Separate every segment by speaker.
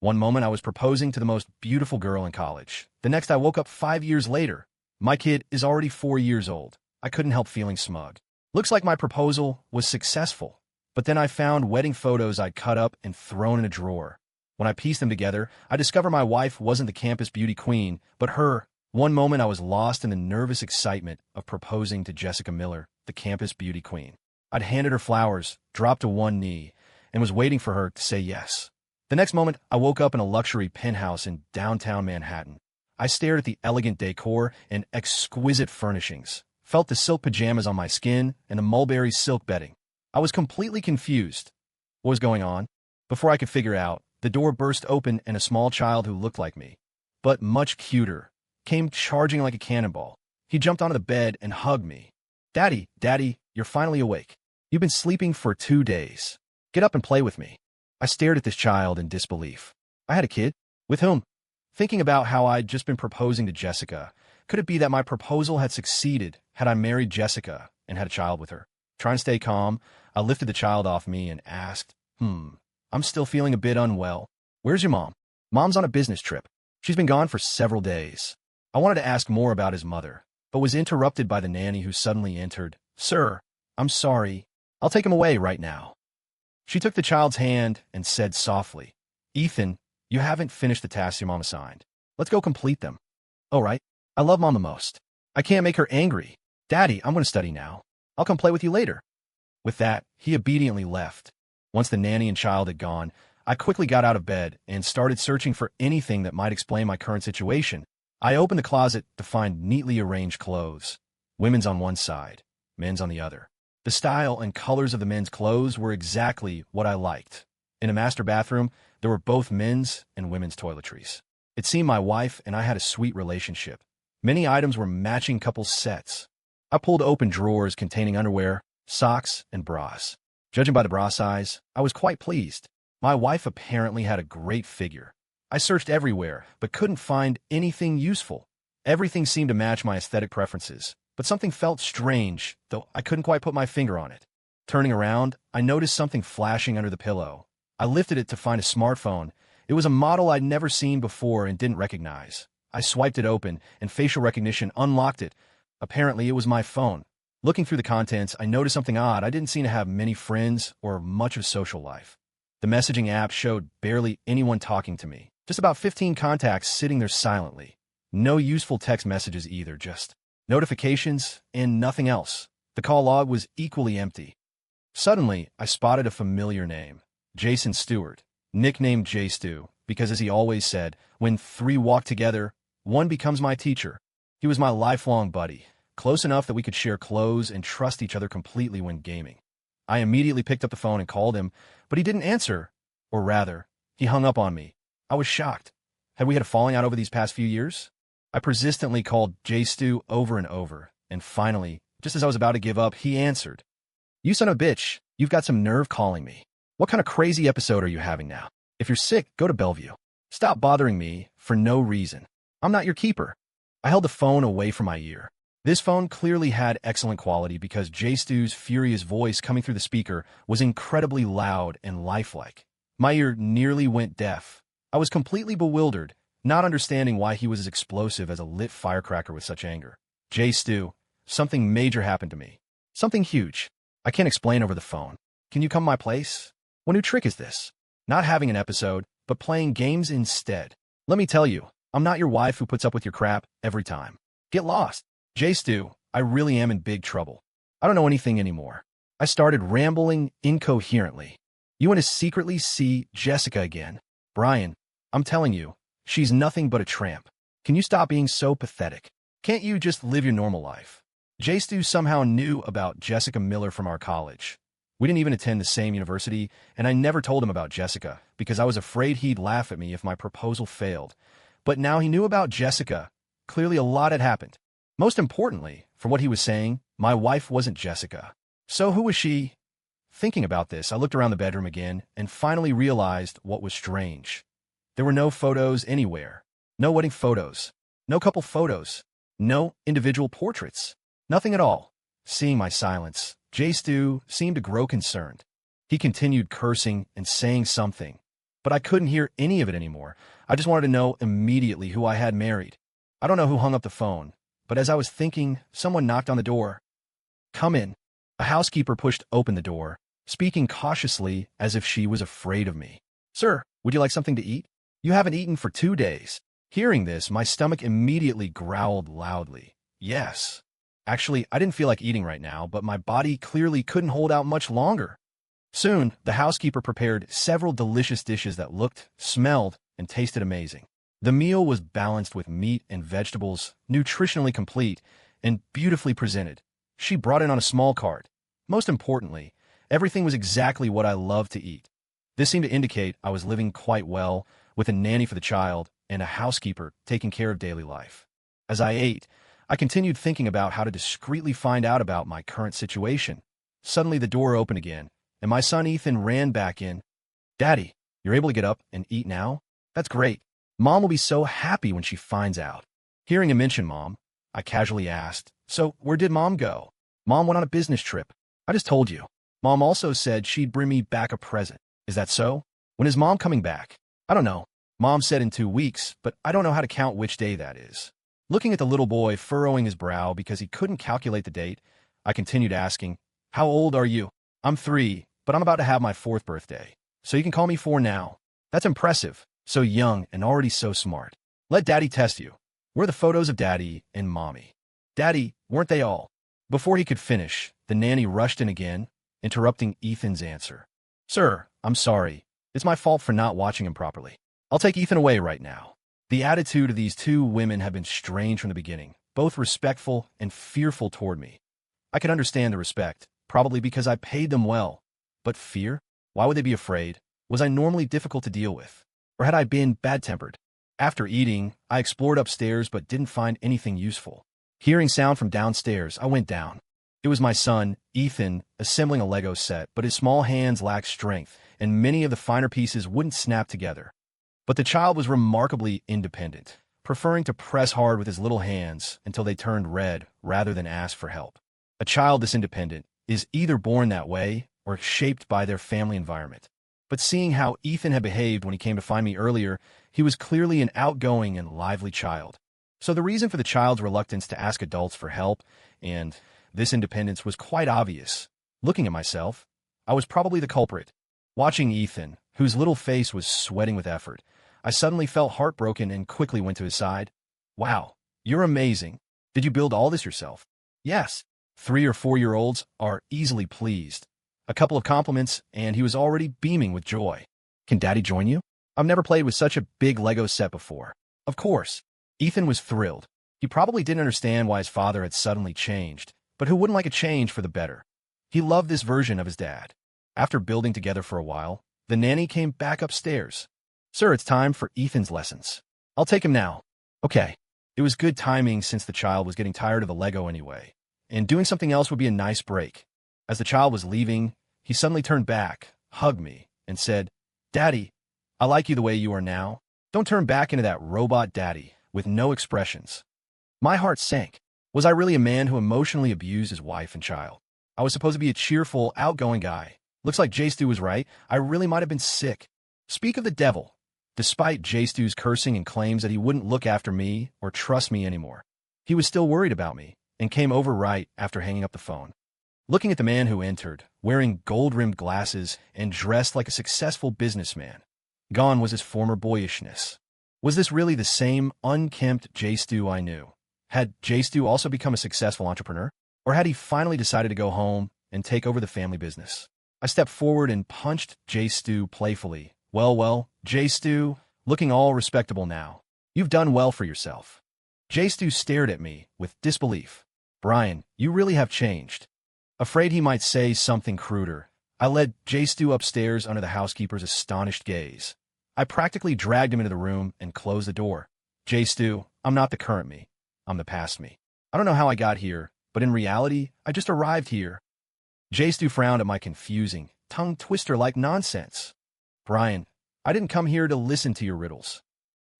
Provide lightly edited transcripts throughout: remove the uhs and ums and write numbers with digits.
Speaker 1: One moment I was proposing to the most beautiful girl in college. The next I woke up 5 years later. My kid is already 4 years old. I couldn't help feeling smug. Looks like my proposal was successful. But then I found wedding photos I'd cut up and thrown in a drawer. When I pieced them together, I discovered my wife wasn't the campus beauty queen, but her. One moment I was lost in the nervous excitement of proposing to Jessica Miller, the campus beauty queen. I'd handed her flowers, dropped to one knee, and was waiting for her to say yes. The next moment, I woke up in a luxury penthouse in downtown Manhattan. I stared at the elegant decor and exquisite furnishings, felt the silk pajamas on my skin and the mulberry silk bedding. I was completely confused. What was going on? Before I could figure out, the door burst open and a small child who looked like me, but much cuter, came charging like a cannonball. He jumped onto the bed and hugged me. "Daddy, Daddy, you're finally awake. You've been sleeping for 2 days. Get up and play with me." I stared at this child in disbelief. I had a kid? With whom? Thinking about how I'd just been proposing to Jessica, could it be that my proposal had succeeded had I married Jessica and had a child with her? Trying to stay calm, I lifted the child off me and asked, I'm still feeling a bit unwell. Where's your mom? Mom's on a business trip. She's been gone for several days. I wanted to ask more about his mother, but was interrupted by the nanny who suddenly entered. "Sir, I'm sorry. I'll take him away right now." She took the child's hand and said softly, "Ethan, you haven't finished the tasks your mom assigned. Let's go complete them." "All right. I love mom the most. I can't make her angry. Daddy, I'm going to study now. I'll come play with you later." With that, he obediently left. Once the nanny and child had gone, I quickly got out of bed and started searching for anything that might explain my current situation. I opened the closet to find neatly arranged clothes. Women's on one side, men's on the other. The style and colors of the men's clothes were exactly what I liked. In a master bathroom, there were both men's and women's toiletries. It seemed my wife and I had a sweet relationship. Many items were matching couple sets. I pulled open drawers containing underwear, socks, and bras. Judging by the bra size, I was quite pleased. My wife apparently had a great figure. I searched everywhere, but couldn't find anything useful. Everything seemed to match my aesthetic preferences, but something felt strange, though I couldn't quite put my finger on it. Turning around, I noticed something flashing under the pillow. I lifted it to find a smartphone. It was a model I'd never seen before and didn't recognize. I swiped it open, and facial recognition unlocked it. Apparently, it was my phone. Looking through the contents, I noticed something odd. I didn't seem to have many friends or much of social life. The messaging app showed barely anyone talking to me. Just about 15 contacts sitting there silently. No useful text messages either, just notifications and nothing else. The call log was equally empty. Suddenly, I spotted a familiar name. Jason Stewart, nicknamed J Stu, because as he always said, when three walk together, one becomes my teacher. He was my lifelong buddy, close enough that we could share clothes and trust each other completely when gaming. I immediately picked up the phone and called him, but he didn't answer. Or rather, he hung up on me. I was shocked. Had we had a falling out over these past few years? I persistently called J Stu over and over, and finally, just as I was about to give up, he answered. "You son of a bitch, you've got some nerve calling me. What kind of crazy episode are you having now? If you're sick, go to Bellevue. Stop bothering me for no reason. I'm not your keeper." I held the phone away from my ear. This phone clearly had excellent quality because J Stu's furious voice coming through the speaker was incredibly loud and lifelike. My ear nearly went deaf. I was completely bewildered, not understanding why he was as explosive as a lit firecracker with such anger. "J Stu, something major happened to me. Something huge. I can't explain over the phone. Can you come to my place? What new trick is this? Not having an episode, but playing games instead. Let me tell you, I'm not your wife who puts up with your crap every time. Get lost. J Stu, I really am in big trouble. I don't know anything anymore." I started rambling incoherently. "You want to secretly see Jessica again? Brian, I'm telling you, she's nothing but a tramp. Can you stop being so pathetic? Can't you just live your normal life?" J Stu somehow knew about Jessica Miller from our college. We didn't even attend the same university, and I never told him about Jessica because I was afraid he'd laugh at me if my proposal failed. But now he knew about Jessica. Clearly a lot had happened. Most importantly, for what he was saying, my wife wasn't Jessica. So who was she? Thinking about this, I looked around the bedroom again and finally realized what was strange. There were no photos anywhere. No wedding photos. No couple photos. No individual portraits. Nothing at all. Seeing my silence, J Stu seemed to grow concerned. He continued cursing and saying something, but I couldn't hear any of it anymore. I just wanted to know immediately who I had married. I don't know who hung up the phone, but as I was thinking, someone knocked on the door. "Come in." A housekeeper pushed open the door, speaking cautiously as if she was afraid of me. "Sir, would you like something to eat? You haven't eaten for 2 days." Hearing this, my stomach immediately growled loudly. Yes. Actually, I didn't feel like eating right now, but my body clearly couldn't hold out much longer. Soon, the housekeeper prepared several delicious dishes that looked, smelled, and tasted amazing. The meal was balanced with meat and vegetables, nutritionally complete, and beautifully presented. She brought it on a small cart. Most importantly, everything was exactly what I loved to eat. This seemed to indicate I was living quite well, with a nanny for the child and a housekeeper taking care of daily life. As I ate, I continued thinking about how to discreetly find out about my current situation. Suddenly, the door opened again, and my son Ethan ran back in. "Daddy, you're able to get up and eat now? That's great. Mom will be so happy when she finds out." Hearing him mention Mom, I casually asked, "So where did Mom go?" "Mom went on a business trip. I just told you. Mom also said she'd bring me back a present." "Is that so? When is Mom coming back?" "I don't know. Mom said in 2 weeks, but I don't know how to count which day that is." Looking at the little boy furrowing his brow because he couldn't calculate the date, I continued asking, "How old are you?" "I'm 3, but I'm about to have my 4th birthday. So you can call me 4 now." "That's impressive. So young and already so smart. Let Daddy test you. Where are the photos of Daddy and Mommy?" "Daddy, weren't they all?" Before he could finish, the nanny rushed in again, interrupting Ethan's answer. "Sir, I'm sorry. It's my fault for not watching him properly. I'll take Ethan away right now." The attitude of these two women had been strange from the beginning, both respectful and fearful toward me. I could understand the respect, probably because I paid them well. But fear? Why would they be afraid? Was I normally difficult to deal with? Or had I been bad-tempered? After eating, I explored upstairs but didn't find anything useful. Hearing sound from downstairs, I went down. It was my son, Ethan, assembling a Lego set, but his small hands lacked strength, and many of the finer pieces wouldn't snap together. But the child was remarkably independent, preferring to press hard with his little hands until they turned red rather than ask for help. A child this independent is either born that way or shaped by their family environment. But seeing how Ethan had behaved when he came to find me earlier, he was clearly an outgoing and lively child. So the reason for the child's reluctance to ask adults for help and this independence was quite obvious. Looking at myself, I was probably the culprit. Watching Ethan, whose little face was sweating with effort, I suddenly felt heartbroken and quickly went to his side. "Wow, you're amazing. Did you build all this yourself?" "Yes." 3 or 4-year-olds are easily pleased. A couple of compliments, and he was already beaming with joy. "Can Daddy join you? I've never played with such a big Lego set before." Of course. Ethan was thrilled. He probably didn't understand why his father had suddenly changed, but who wouldn't like a change for the better? He loved this version of his dad. After building together for a while, the nanny came back upstairs. "Sir, it's time for Ethan's lessons." "I'll take him now." "Okay." It was good timing since the child was getting tired of the Lego anyway, and doing something else would be a nice break. As the child was leaving, he suddenly turned back, hugged me, and said, "Daddy, I like you the way you are now. Don't turn back into that robot daddy with no expressions." My heart sank. Was I really a man who emotionally abused his wife and child? I was supposed to be a cheerful, outgoing guy. Looks like J-Stu was right. I really might have been sick. Speak of the devil. Despite J-Stu's cursing and claims that he wouldn't look after me or trust me anymore, he was still worried about me and came over right after hanging up the phone. Looking at the man who entered, wearing gold-rimmed glasses and dressed like a successful businessman, gone was his former boyishness. Was this really the same unkempt J-Stu I knew? Had J-Stu also become a successful entrepreneur? Or had he finally decided to go home and take over the family business? I stepped forward and punched J-Stu playfully. Well, J-Stu, looking all respectable now. You've done well for yourself." J-Stu stared at me with disbelief. "Brian, you really have changed." Afraid he might say something cruder, I led J-Stu upstairs under the housekeeper's astonished gaze. I practically dragged him into the room and closed the door. "J-Stu, I'm not the current me. I'm the past me. I don't know how I got here, but in reality, I just arrived here." J-Stu frowned at my confusing, tongue-twister-like nonsense. "Brian, I didn't come here to listen to your riddles."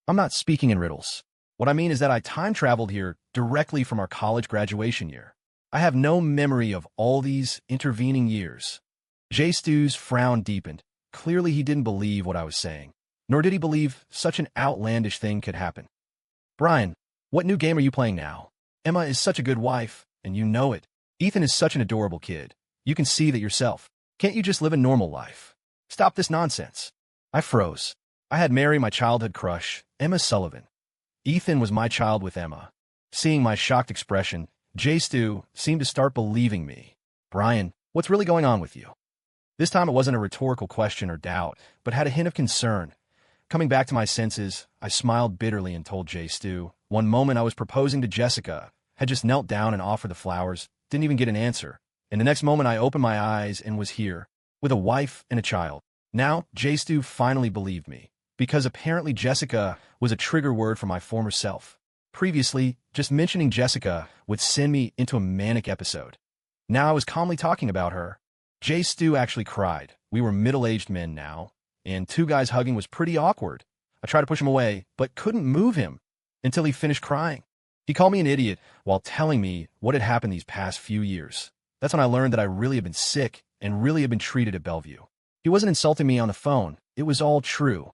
Speaker 1: "I'm not speaking in riddles. What I mean is that I time-traveled here directly from our college graduation year. I have no memory of all these intervening years." J-Stu's frown deepened. Clearly he didn't believe what I was saying. nor did he believe such an outlandish thing could happen. Brian, what new game are you playing now? Emma is such a good wife, and you know it. Ethan is such an adorable kid. You can see that yourself. Can't you just live a normal life? Stop this nonsense. I froze. I had married my childhood crush, Emma Sullivan. Ethan was my child with Emma. Seeing my shocked expression, Stu seemed to start believing me. Brian, what's really going on with you? This time it wasn't a rhetorical question or doubt, but had a hint of concern. Coming back to my senses, I smiled bitterly and told Stu. One moment I was proposing to Jessica, had just knelt down and offered the flowers, didn't even get an answer. And the next moment I opened my eyes and was here, with a wife and a child. Now, Stu finally believed me, because apparently Jessica was a trigger word for my former self. Previously, just mentioning Jessica would send me into a manic episode. Now I was calmly talking about her. Stu actually cried. We were middle-aged men now, and two guys hugging was pretty awkward. I tried to push him away, but couldn't move him until he finished crying. He called me an idiot while telling me what had happened these past few years. That's when I learned that I really had been sick and really had been treated at Bellevue. He wasn't insulting me on the phone. It was all true.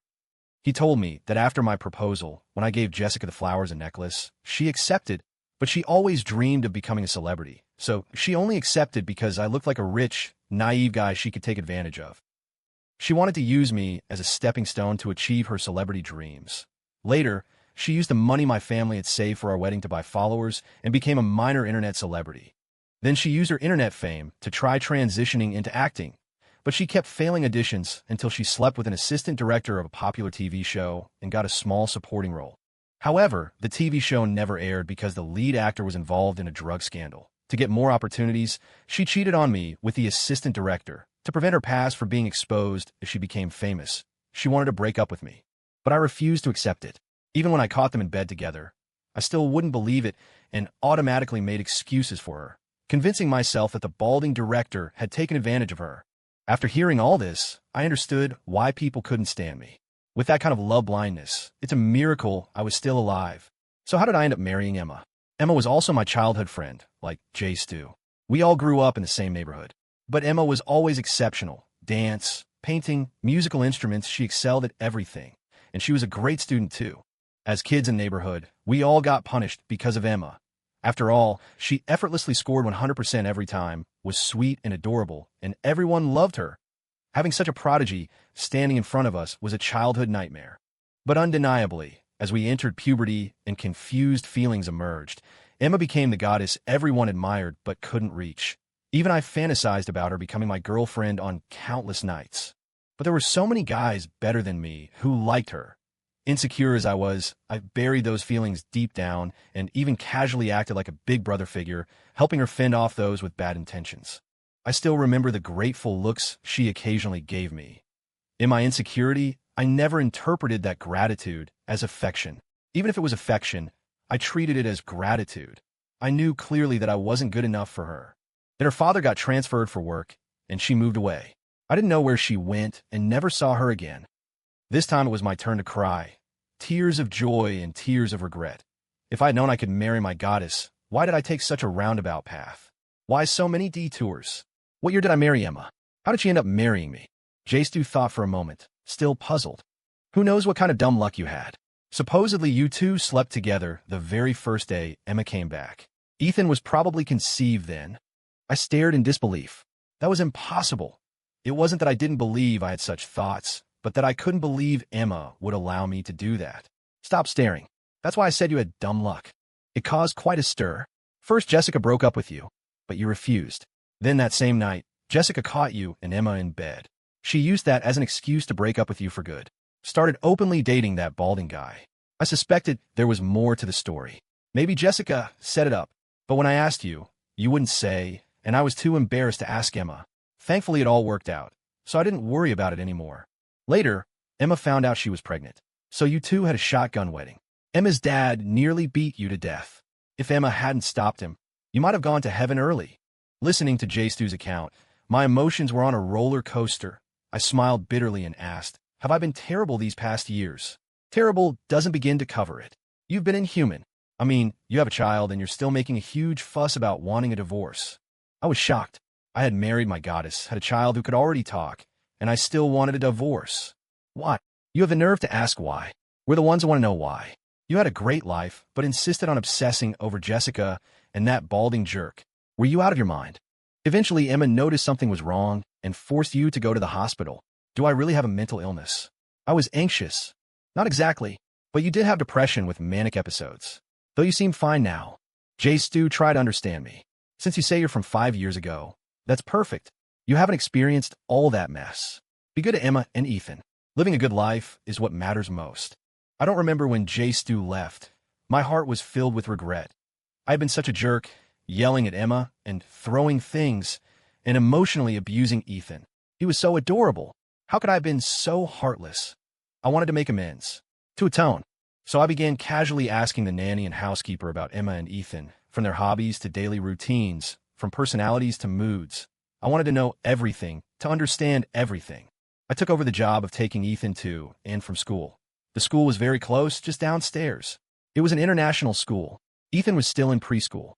Speaker 1: He told me that after my proposal, when I gave Jessica the flowers and necklace, she accepted, but she always dreamed of becoming a celebrity. So she only accepted because I looked like a rich, naive guy she could take advantage of. She wanted to use me as a stepping stone to achieve her celebrity dreams. Later, she used the money my family had saved for our wedding to buy followers and became a minor internet celebrity. Then she used her internet fame to try transitioning into acting, but she kept failing auditions until she slept with an assistant director of a popular TV show and got a small supporting role. However, the TV show never aired because the lead actor was involved in a drug scandal. To get more opportunities, she cheated on me with the assistant director. To prevent her past from being exposed as she became famous, she wanted to break up with me. But I refused to accept it. Even when I caught them in bed together, I still wouldn't believe it and automatically made excuses for her, convincing myself that the balding director had taken advantage of her. After hearing all this, I understood why people couldn't stand me. With that kind of love blindness, it's a miracle I was still alive. So how did I end up marrying Emma? Emma was also my childhood friend, like Stu. We all grew up in the same neighborhood. But Emma was always exceptional. Dance, painting, musical instruments, she excelled at everything. And she was a great student too. As kids in the neighborhood, we all got punished because of Emma. After all, she effortlessly scored 100% every time, was sweet and adorable, and everyone loved her. Having such a prodigy standing in front of us was a childhood nightmare. But undeniably, as we entered puberty and confused feelings emerged, Emma became the goddess everyone admired but couldn't reach. Even I fantasized about her becoming my girlfriend on countless nights. But there were so many guys better than me who liked her. Insecure as I was, I buried those feelings deep down and even casually acted like a big brother figure, helping her fend off those with bad intentions. I still remember the grateful looks she occasionally gave me. In my insecurity, I never interpreted that gratitude as affection. Even if it was affection, I treated it as gratitude. I knew clearly that I wasn't good enough for her. Then her father got transferred for work, and she moved away. I didn't know where she went and never saw her again. This time it was my turn to cry. Tears of joy and tears of regret. If I had known I could marry my goddess, why did I take such a roundabout path? Why so many detours? What year did I marry Emma? How did she end up marrying me? Stu thought for a moment, still puzzled. Who knows what kind of dumb luck you had? Supposedly you two slept together the very first day Emma came back. Ethan was probably conceived then. I stared in disbelief. That was impossible. It wasn't that I didn't believe I had such thoughts, but that I couldn't believe Emma would allow me to do that. Stop staring. That's why I said you had dumb luck. It caused quite a stir. First, Jessica broke up with you, but you refused. Then that same night, Jessica caught you and Emma in bed. She used that as an excuse to break up with you for good. Started openly dating that balding guy. I suspected there was more to the story. Maybe Jessica set it up, but when I asked you, you wouldn't say, and I was too embarrassed to ask Emma. Thankfully, it all worked out, so I didn't worry about it anymore. Later, Emma found out she was pregnant, so you two had a shotgun wedding. Emma's dad nearly beat you to death. If Emma hadn't stopped him, you might have gone to heaven early. Listening to Stu's account, my emotions were on a roller coaster. I smiled bitterly and asked, have I been terrible these past years? Terrible doesn't begin to cover it. You've been inhuman. I mean, you have a child and you're still making a huge fuss about wanting a divorce. I was shocked. I had married my goddess, had a child who could already talk, and I still wanted a divorce. What? You have the nerve to ask why. We're the ones who want to know why. You had a great life, but insisted on obsessing over Jessica and that balding jerk. Were you out of your mind? Eventually, Emma noticed something was wrong and forced you to go to the hospital. Do I really have a mental illness? I was anxious. Not exactly, but you did have depression with manic episodes. Though you seem fine now. Stu, try to understand me. Since you say you're from 5 years ago, that's perfect. You haven't experienced all that mess. Be good to Emma and Ethan. Living a good life is what matters most. I don't remember when Stu left. My heart was filled with regret. I had been such a jerk, yelling at Emma and throwing things and emotionally abusing Ethan. He was so adorable. How could I have been so heartless? I wanted to make amends, to atone. So I began casually asking the nanny and housekeeper about Emma and Ethan, from their hobbies to daily routines, from personalities to moods. I wanted to know everything, to understand everything. I took over the job of taking Ethan to and from school. The school was very close, just downstairs. It was an international school. Ethan was still in preschool.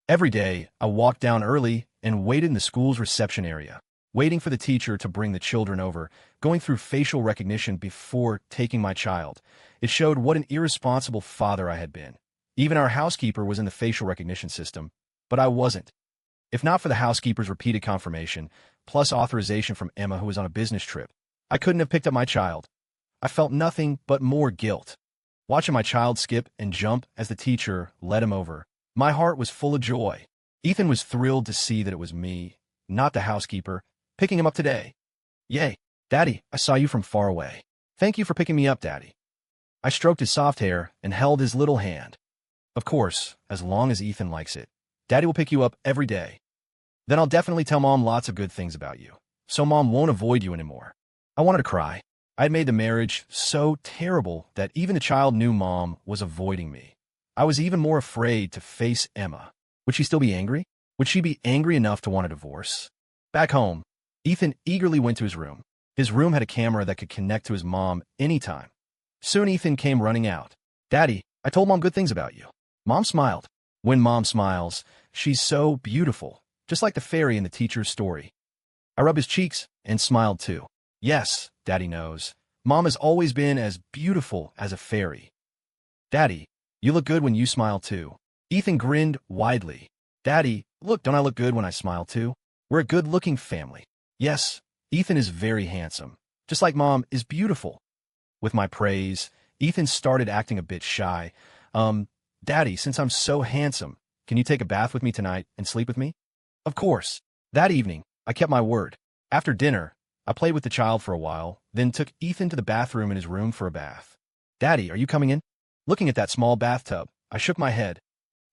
Speaker 1: Every day, I walked down early and waited in the school's reception area, waiting for the teacher to bring the children over, going through facial recognition before taking my child. It showed what an irresponsible father I had been. Even our housekeeper was in the facial recognition system, but I wasn't. If not for the housekeeper's repeated confirmation, plus authorization from Emma, who was on a business trip, I couldn't have picked up my child. I felt nothing but more guilt. Watching my child skip and jump as the teacher led him over, my heart was full of joy. Ethan was thrilled to see that it was me, not the housekeeper, picking him up today. Yay, Daddy, I saw you from far away. Thank you for picking me up, Daddy. I stroked his soft hair and held his little hand. Of course, as long as Ethan likes it. Daddy will pick you up every day. Then I'll definitely tell Mom lots of good things about you, so Mom won't avoid you anymore. I wanted to cry. I had made the marriage so terrible that even the child knew Mom was avoiding me. I was even more afraid to face Emma. Would she still be angry? Would she be angry enough to want a divorce? Back home, Ethan eagerly went to his room. His room had a camera that could connect to his mom anytime. Soon Ethan came running out. Daddy, I told Mom good things about you. Mom smiled. When Mom smiles, she's so beautiful, just like the fairy in the teacher's story. I rubbed his cheeks and smiled too. Yes, Daddy knows. Mom has always been as beautiful as a fairy. Daddy, you look good when you smile too. Ethan grinned widely. Daddy, look, don't I look good when I smile too? We're a good-looking family. Yes, Ethan is very handsome, just like Mom is beautiful. With my praise, Ethan started acting a bit shy. Daddy, since I'm so handsome, can you take a bath with me tonight and sleep with me? Of course. That evening, I kept my word. After dinner, I played with the child for a while, then took Ethan to the bathroom in his room for a bath. Daddy, are you coming in? Looking at that small bathtub, I shook my head.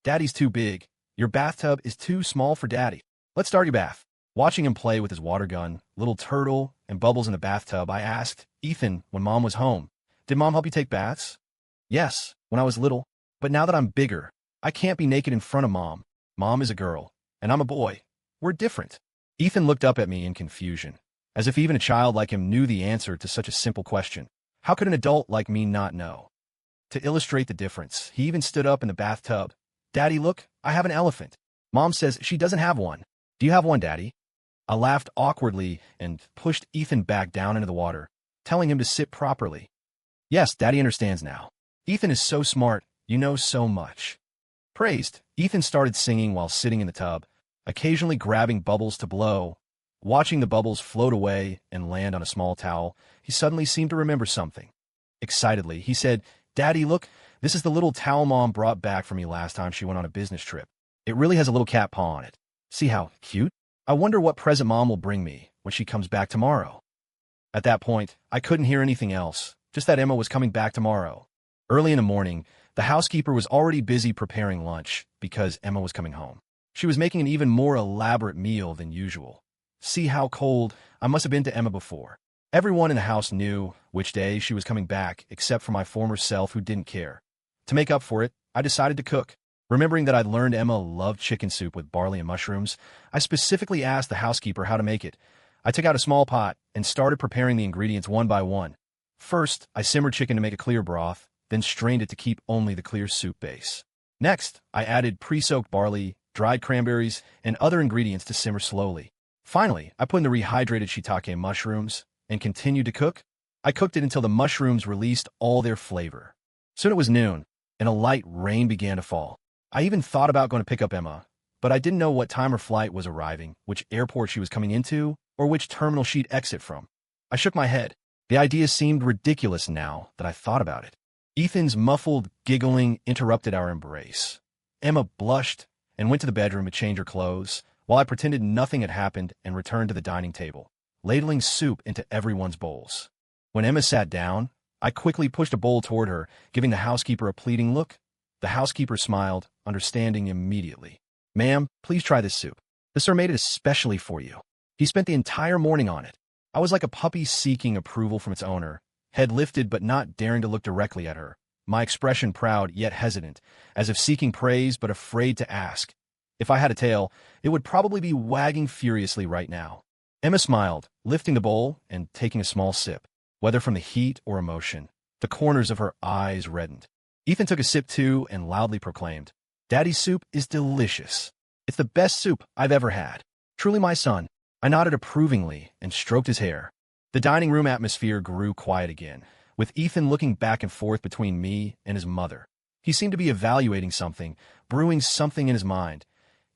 Speaker 1: Daddy's too big. Your bathtub is too small for Daddy. Let's start your bath. Watching him play with his water gun, little turtle, and bubbles in the bathtub, I asked Ethan when Mom was home, did Mom help you take baths? Yes, when I was little. But now that I'm bigger, I can't be naked in front of Mom. Mom is a girl, and I'm a boy. We're different. Ethan looked up at me in confusion, as if even a child like him knew the answer to such a simple question. How could an adult like me not know? To illustrate the difference, he even stood up in the bathtub. Daddy, look, I have an elephant. Mom says she doesn't have one. Do you have one, Daddy? I laughed awkwardly and pushed Ethan back down into the water, telling him to sit properly. Yes, Daddy understands now. Ethan is so smart. You know so much. Praised, Ethan started singing while sitting in the tub, occasionally grabbing bubbles to blow. Watching the bubbles float away and land on a small towel, he suddenly seemed to remember something. Excitedly, he said, Daddy, look, this is the little towel Mom brought back for me last time she went on a business trip. It really has a little cat paw on it. See how cute? I wonder what present Mom will bring me when she comes back tomorrow. At that point, I couldn't hear anything else, just that Emma was coming back tomorrow. Early in the morning, the housekeeper was already busy preparing lunch because Emma was coming home. She was making an even more elaborate meal than usual. See how cold I must have been to Emma before. Everyone in the house knew which day she was coming back except for my former self, who didn't care. To make up for it, I decided to cook. Remembering that I'd learned Emma loved chicken soup with barley and mushrooms, I specifically asked the housekeeper how to make it. I took out a small pot and started preparing the ingredients one by one. First, I simmered chicken to make a clear broth, then strained it to keep only the clear soup base. Next, I added pre-soaked barley, dried cranberries, and other ingredients to simmer slowly. Finally, I put in the rehydrated shiitake mushrooms and continued to cook. I cooked it until the mushrooms released all their flavor. Soon it was noon, and a light rain began to fall. I even thought about going to pick up Emma, but I didn't know what time her flight was arriving, which airport she was coming into, or which terminal she'd exit from. I shook my head. The idea seemed ridiculous now that I thought about it. Ethan's muffled giggling interrupted our embrace. Emma blushed and went to the bedroom to change her clothes, while I pretended nothing had happened and returned to the dining table, ladling soup into everyone's bowls. When Emma sat down, I quickly pushed a bowl toward her, giving the housekeeper a pleading look. The housekeeper smiled, understanding immediately. "Ma'am, please try this soup. The sir made it especially for you. He spent the entire morning on it." I was like a puppy seeking approval from its owner, head lifted but not daring to look directly at her, my expression proud yet hesitant, as if seeking praise but afraid to ask. If I had a tail, it would probably be wagging furiously right now. Emma smiled, lifting the bowl and taking a small sip. Whether from the heat or emotion, the corners of her eyes reddened. Ethan took a sip too and loudly proclaimed, "Daddy's soup is delicious. It's the best soup I've ever had. Truly my son." I nodded approvingly and stroked his hair. The dining room atmosphere grew quiet again, with Ethan looking back and forth between me and his mother. He seemed to be evaluating something, brewing something in his mind.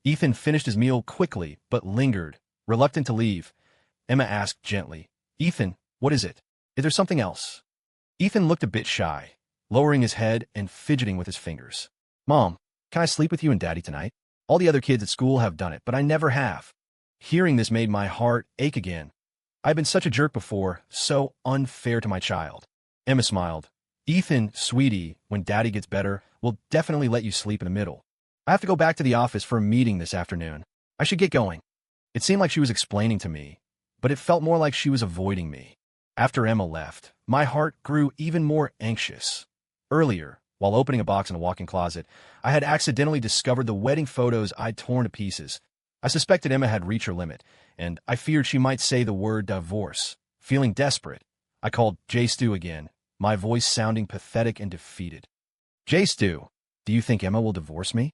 Speaker 1: Ethan finished his meal quickly, but lingered, reluctant to leave. Emma asked gently, "Ethan, what is it? Is there something else?" Ethan looked a bit shy, lowering his head and fidgeting with his fingers. "Mom, can I sleep with you and Daddy tonight? All the other kids at school have done it, but I never have." Hearing this made my heart ache again. I've been such a jerk before, so unfair to my child. Emma smiled. "Ethan, sweetie, when Daddy gets better, we'll definitely let you sleep in the middle. I have to go back to the office for a meeting this afternoon. I should get going." It seemed like she was explaining to me, but it felt more like she was avoiding me. After Emma left, my heart grew even more anxious. Earlier, while opening a box in a walk-in closet, I had accidentally discovered the wedding photos I'd torn to pieces. I suspected Emma had reached her limit, and I feared she might say the word divorce. Feeling desperate, I called J. Stu again, my voice sounding pathetic and defeated. "J. Stu, do you think Emma will divorce me?"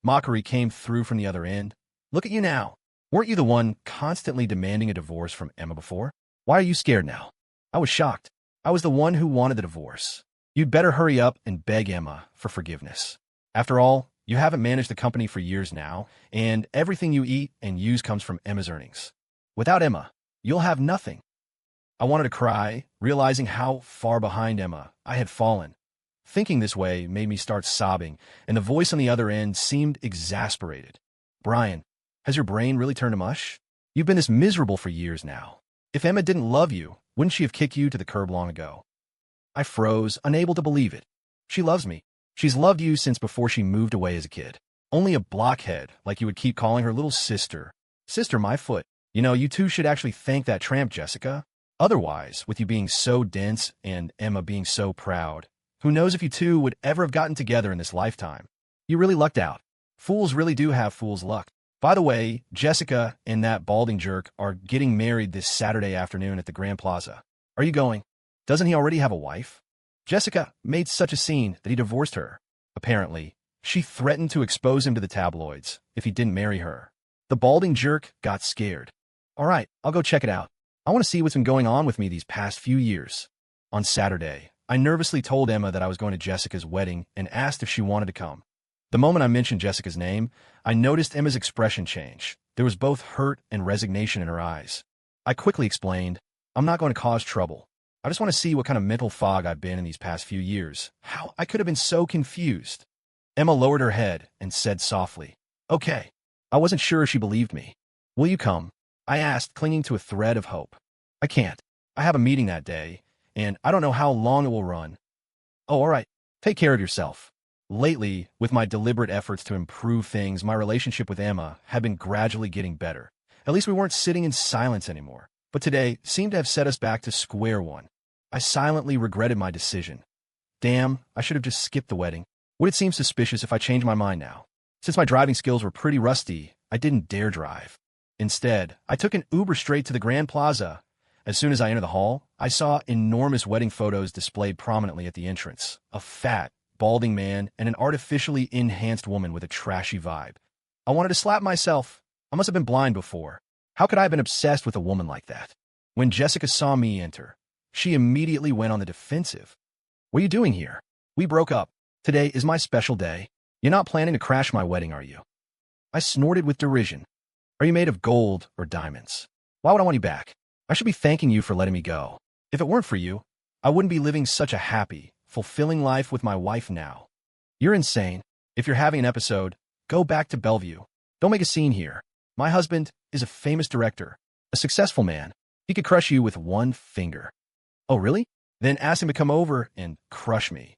Speaker 1: Mockery came through from the other end. "Look at you now. Weren't you the one constantly demanding a divorce from Emma before? Why are you scared now?" I was shocked. I was the one who wanted the divorce. "You'd better hurry up and beg Emma for forgiveness. After all, you haven't managed the company for years now, and everything you eat and use comes from Emma's earnings. Without Emma, you'll have nothing." I wanted to cry, realizing how far behind Emma I had fallen. Thinking this way made me start sobbing, and the voice on the other end seemed exasperated. "Brian, has your brain really turned to mush? You've been this miserable for years now. If Emma didn't love you, wouldn't she have kicked you to the curb long ago?" I froze, unable to believe it. "She loves me. She's loved you since before she moved away as a kid. Only a blockhead like you would keep calling her little sister. Sister, my foot. You know, you two should actually thank that tramp, Jessica. Otherwise, with you being so dense and Emma being so proud, who knows if you two would ever have gotten together in this lifetime. You really lucked out. Fools really do have fool's luck. By the way, Jessica and that balding jerk are getting married this Saturday afternoon at the Grand Plaza. Are you going? Doesn't he already have a wife? Jessica made such a scene that he divorced her. Apparently, she threatened to expose him to the tabloids if he didn't marry her. The balding jerk got scared. All right, I'll go check it out. I want to see what's been going on with me these past few years. On Saturday, I nervously told Emma that I was going to Jessica's wedding and asked if she wanted to come. The moment I mentioned Jessica's name, I noticed Emma's expression change. There was both hurt and resignation in her eyes. I quickly explained, "I'm not going to cause trouble. I just want to see what kind of mental fog I've been in these past few years. How I could have been so confused." Emma lowered her head and said softly, "Okay." I wasn't sure she believed me. "Will you come?" I asked, clinging to a thread of hope. "I can't. I have a meeting that day, and I don't know how long it will run." "Oh, all right. Take care of yourself." Lately, with my deliberate efforts to improve things, my relationship with Emma had been gradually getting better. At least we weren't sitting in silence anymore. But today seemed to have set us back to square one. I silently regretted my decision. Damn, I should have just skipped the wedding. Would it seem suspicious if I changed my mind now? Since my driving skills were pretty rusty, I didn't dare drive. Instead, I took an Uber straight to the Grand Plaza. As soon as I entered the hall, I saw enormous wedding photos displayed prominently at the entrance. A fat, balding man and an artificially enhanced woman with a trashy vibe. I wanted to slap myself. I must have been blind before. How could I have been obsessed with a woman like that? When Jessica saw me enter, She immediately went on the defensive. What are you doing here? We broke up. Today is my special day. You're not planning to crash my wedding, are you? I snorted with derision. Are you made of gold or diamonds? Why would I want you back? I should be thanking you for letting me go. If it weren't for you, I wouldn't be living such a happy, fulfilling life with my wife now. You're insane. If you're having an episode, go back to Bellevue. Don't make a scene here. My husband is a famous director, a successful man. He could crush you with one finger. Oh, really? Then ask him to come over and crush me.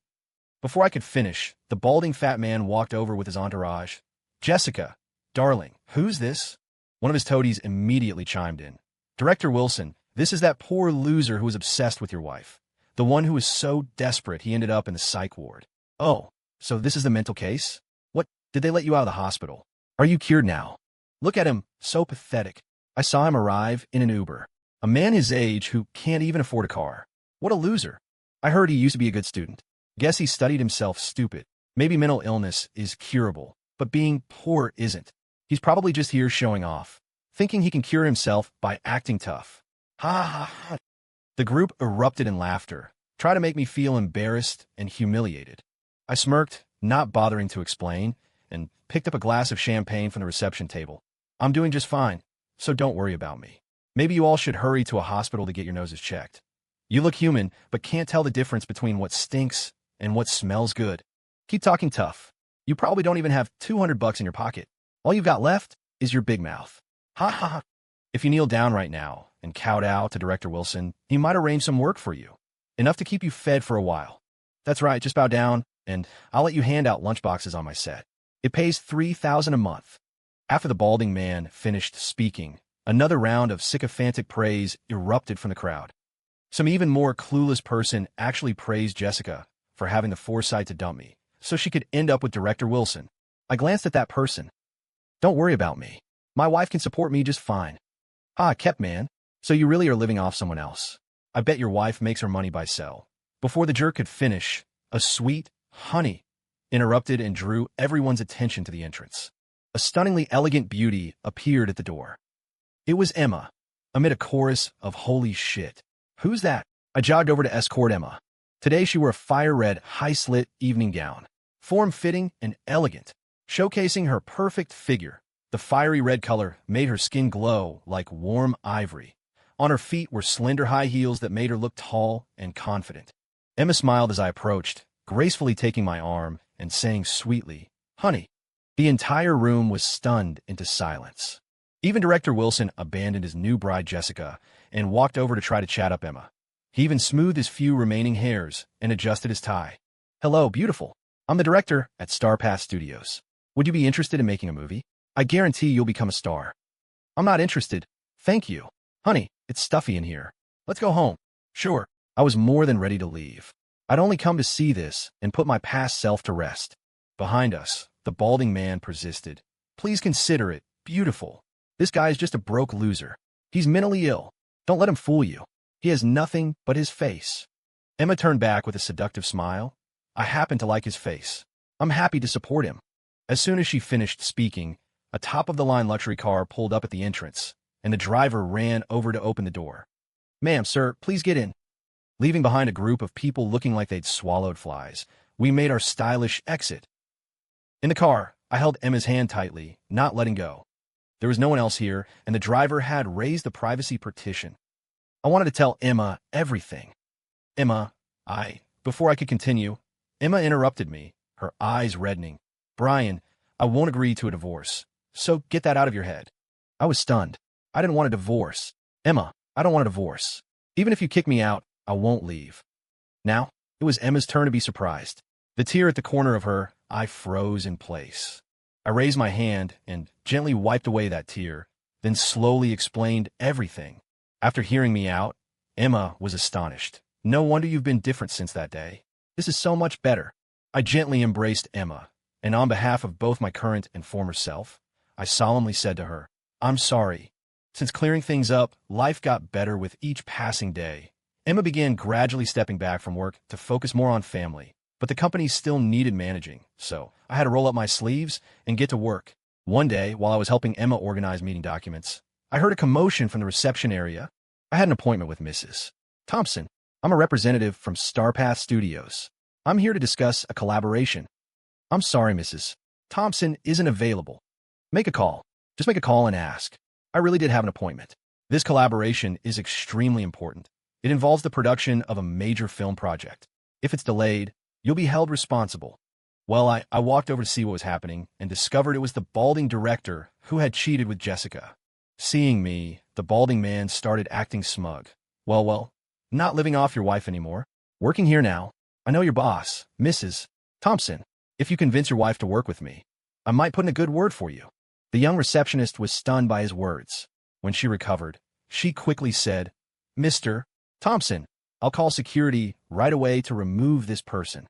Speaker 1: Before I could finish, the balding fat man walked over with his entourage. Jessica, darling, who's this? One of his toadies immediately chimed in. Director Wilson, this is that poor loser who was obsessed with your wife. The one who was so desperate he ended up in the psych ward. Oh, so this is the mental case? What, did they let you out of the hospital? Are you cured now? Look at him, so pathetic. I saw him arrive in an Uber. A man his age who can't even afford a car. What a loser. I heard he used to be a good student. Guess he studied himself stupid. Maybe mental illness is curable, but being poor isn't. He's probably just here showing off, thinking he can cure himself by acting tough. Ha ha ha. The group erupted in laughter, trying to make me feel embarrassed and humiliated. I smirked, not bothering to explain, and picked up a glass of champagne from the reception table. I'm doing just fine, so don't worry about me. Maybe you all should hurry to a hospital to get your noses checked. You look human, but can't tell the difference between what stinks and what smells good. Keep talking tough. You probably don't even have $200 in your pocket. All you've got left is your big mouth. Ha ha ha. If you kneel down right now and kowtow to Director Wilson, he might arrange some work for you. Enough to keep you fed for a while. That's right, just bow down, and I'll let you hand out lunchboxes on my set. It pays $3,000 a month. After the balding man finished speaking, another round of sycophantic praise erupted from the crowd. Some even more clueless person actually praised Jessica for having the foresight to dump me, so she could end up with Director Wilson. I glanced at that person. Don't worry about me. My wife can support me just fine. Ah, kept man. So you really are living off someone else. I bet your wife makes her money by sell. Before the jerk could finish, a sweet honey interrupted and drew everyone's attention to the entrance. A stunningly elegant beauty appeared at the door. It was Emma, amid a chorus of holy shit. Who's that? I jogged over to escort Emma. Today she wore a fire-red, high-slit evening gown, form-fitting and elegant, showcasing her perfect figure. The fiery red color made her skin glow like warm ivory. On her feet were slender high heels that made her look tall and confident. Emma smiled as I approached, gracefully taking my arm and saying sweetly, "Honey." The entire room was stunned into silence. Even Director Wilson abandoned his new bride Jessica and walked over to try to chat up Emma. He even smoothed his few remaining hairs and adjusted his tie. "Hello, beautiful. I'm the director at Star Pass Studios. Would you be interested in making a movie? I guarantee you'll become a star." "I'm not interested. Thank you. Honey, it's stuffy in here. Let's go home." "Sure." I was more than ready to leave. I'd only come to see this and put my past self to rest. Behind us, the balding man persisted. "Please consider it beautiful. This guy is just a broke loser. He's mentally ill. Don't let him fool you. He has nothing but his face." Emma turned back with a seductive smile. I happen to like his face. I'm happy to support him. As soon as she finished speaking, a top-of-the-line luxury car pulled up at the entrance, and the driver ran over to open the door. "Ma'am, sir, please get in." Leaving behind a group of people looking like they'd swallowed flies, we made our stylish exit. In the car, I held Emma's hand tightly, not letting go. There was no one else here, and the driver had raised the privacy partition. I wanted to tell Emma everything. Before I could continue, Emma interrupted me, her eyes reddening. "Brian, I won't agree to a divorce, so get that out of your head." I was stunned. I didn't want a divorce. "Emma, I don't want a divorce. Even if you kick me out, I won't leave." Now, it was Emma's turn to be surprised. The tear at the corner of her eye froze in place. I raised my hand and gently wiped away that tear, then slowly explained everything. After hearing me out, Emma was astonished. "No wonder you've been different since that day. This is so much better." I gently embraced Emma, and on behalf of both my current and former self, I solemnly said to her, "I'm sorry." Since clearing things up, life got better with each passing day. Emma began gradually stepping back from work to focus more on family, but the company still needed managing, so I had to roll up my sleeves and get to work. One day, while I was helping Emma organize meeting documents, I heard a commotion from the reception area. I had an appointment with Mrs. Thompson. I'm a representative from Starpath Studios. I'm here to discuss a collaboration. I'm sorry, Mrs. Thompson isn't available. Make a call. Just make a call and ask. I really did have an appointment. This collaboration is extremely important. It involves the production of a major film project. If it's delayed, you'll be held responsible. Well, I walked over to see what was happening and discovered it was the balding director who had cheated with Jessica. Seeing me, the balding man started acting smug. Well, not living off your wife anymore. Working here now. I know your boss, Mrs. Thompson. If you convince your wife to work with me, I might put in a good word for you. The young receptionist was stunned by his words. When she recovered, she quickly said, Mr. Thompson, I'll call security right away to remove this person.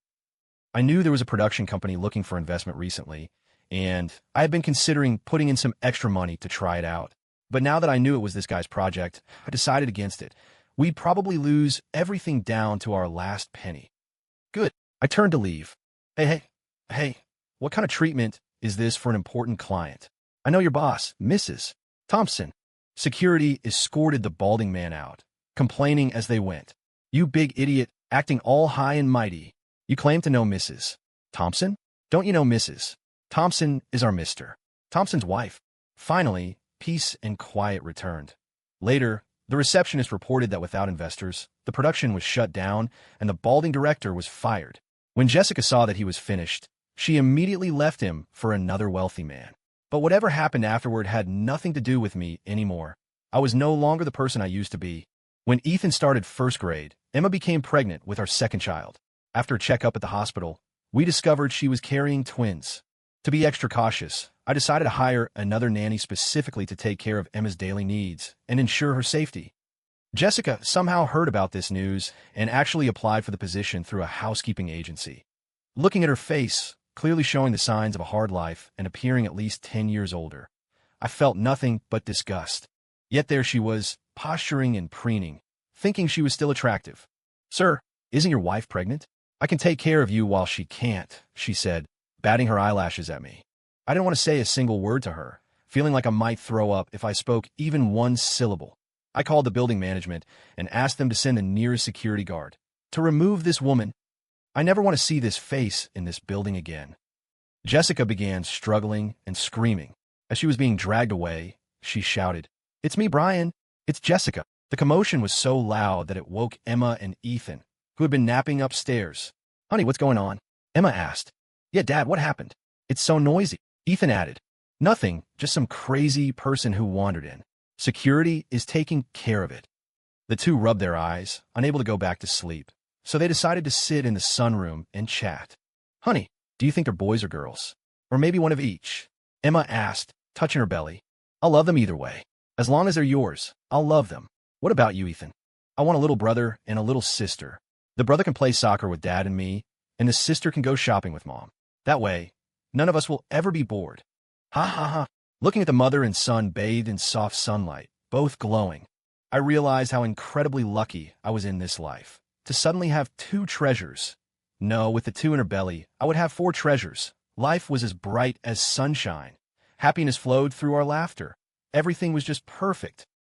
Speaker 1: I knew there was a production company looking for investment recently, and I had been considering putting in some extra money to try it out. But now that I knew it was this guy's project, I decided against it. We'd probably lose everything down to our last penny. Good. I turned to leave. Hey, what kind of treatment is this for an important client? I know your boss, Mrs. Thompson. Security escorted the balding man out, complaining as they went. You big idiot, acting all high and mighty. You claim to know Mrs. Thompson? Don't you know Mrs. Thompson is our Mr. Thompson's wife? Finally, peace and quiet returned. Later, the receptionist reported that without investors, the production was shut down and the balding director was fired. When Jessica saw that he was finished, she immediately left him for another wealthy man. But whatever happened afterward had nothing to do with me anymore. I was no longer the person I used to be. When Ethan started first grade, Emma became pregnant with our second child. After a checkup at the hospital, we discovered she was carrying twins. To be extra cautious, I decided to hire another nanny specifically to take care of Emma's daily needs and ensure her safety. Jessica somehow heard about this news and actually applied for the position through a housekeeping agency. Looking at her face, clearly showing the signs of a hard life and appearing at least 10 years older, I felt nothing but disgust. Yet there she was, posturing and preening, thinking she was still attractive. Sir, isn't your wife pregnant? I can take care of you while she can't, she said, batting her eyelashes at me. I didn't want to say a single word to her, feeling like I might throw up if I spoke even one syllable. I called the building management and asked them to send the nearest security guard to remove this woman. I never want to see this face in this building again. Jessica began struggling and screaming. As she was being dragged away, she shouted, It's me, Brian. It's Jessica. The commotion was so loud that it woke Emma and Ethan, who had been napping upstairs. Honey, what's going on? Emma asked. Yeah, Dad, what happened? It's so noisy. Ethan added. Nothing, just some crazy person who wandered in. Security is taking care of it. The two rubbed their eyes, unable to go back to sleep, so they decided to sit in the sunroom and chat. Honey, do you think they're boys or girls? Or maybe one of each? Emma asked, touching her belly. I'll love them either way. As long as they're yours, I'll love them. What about you, Ethan? I want a little brother and a little sister. The brother can play soccer with Dad and me, and the sister can go shopping with Mom. That way, none of us will ever be bored. Ha ha ha. Looking at the mother and son bathed in soft sunlight, both glowing, I realized how incredibly lucky I was in this life. To suddenly have two treasures. No, with the two in her belly, I would have 4 treasures. Life was as bright as sunshine. Happiness flowed through our laughter. Everything was just perfect.